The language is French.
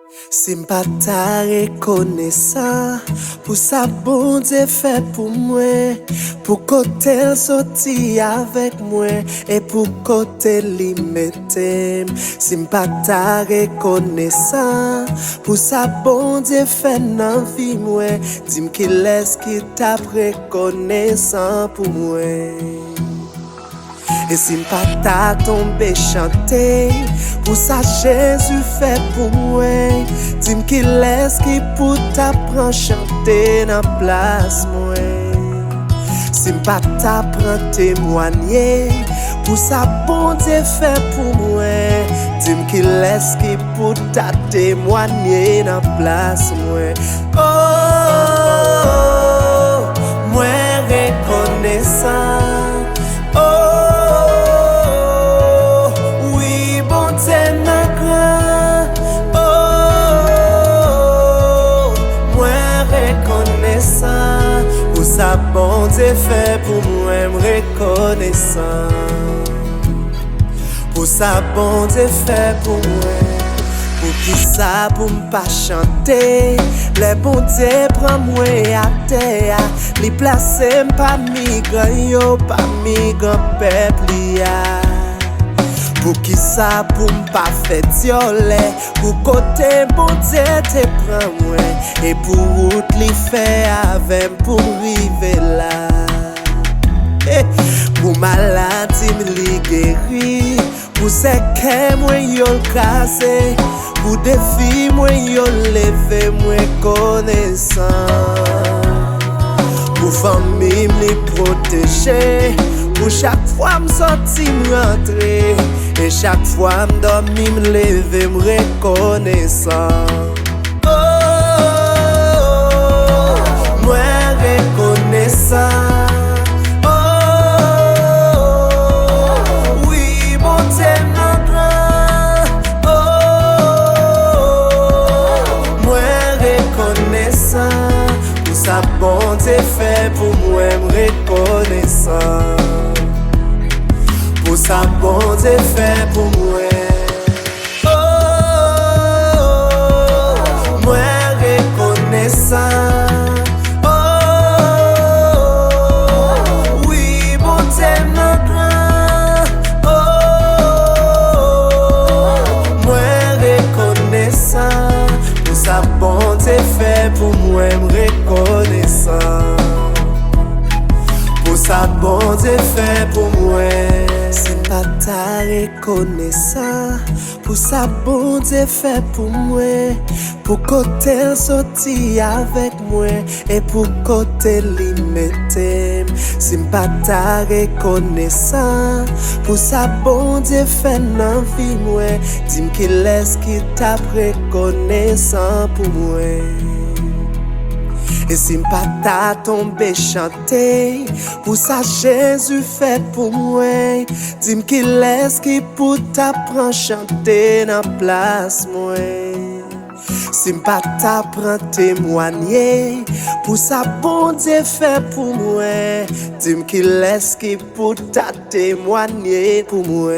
Si m'pas ta reconnaissant pour ça bon Dieu fait pour moi, pour côté sorti avec moi et pour côté limité. Si m'pas ta reconnaissant pour ça bon Dieu fait dans vie moi, dis-moi qu'il laisse qui t'a reconnaissant pour moi. Et si m'pas ta tomber chanter, pour ça Jésus fait pour moi. Dis-moi qu'il laisse qui pour t'apprendre chanter dans place moi. Si m'pas ta prendre témoigner, pour ça bon Dieu fait pour moi. Dis-moi qu'il laisse qui pour ta témoigner dans place moi. Oh, moi reconnaissant. Pour ça bon Dieu fait pour moi reconnaissant. Pour ça bon Dieu fait pour moi. Pour qui ça pour m'pas chanter. Les bon Dieu prend moi à terre. Li place m'pas migrant yo, pas migrant peuple ya. Pour qui ça pour m'pas fait violer. Pour côté bon Dieu te prend moi. Et pour route li fait avec pour river là. Pour maladie m'li guéri. Pour c'est que moi yo cassé. Pour défi moi yo levé moi connaissant. Pour famille m'li protéger. Pour chaque fois m'sorti m'rentrer. Et chaque fois m'dormi m'lever m'reconnaissant. Oh, oui, bon Dieu mon grand. Oh, moi reconnaissant. Tout ça bon Dieu fait pour moi reconnaissant. Pour ça bon Dieu fait pour moi. Oh, moi reconnaissant. Fait pour moi reconnaissant. Pour ça bon Dieu fait pour moi. Si m'pas ta reconnaissant. Pour ça bon Dieu fait pour moi. Pour côté sorti avec moi et pour côté limité. Si m'pas ta reconnaissant. Pour ça bon Dieu fait dans vie moi. Dis-moi qu'il laisse qui t'a reconnaissant pour moi. Et si m'pas ta tomber chanter, pour ça Jésus fait pour moi. Dis-moi qu'il laisse qui pour t'apprendre chanter dans place moi. Si m'pas ta prendre témoigner, pour ça bon Dieu fait pour moi. Dis-moi qu'il laisse qui pour ta témoigner pour moi.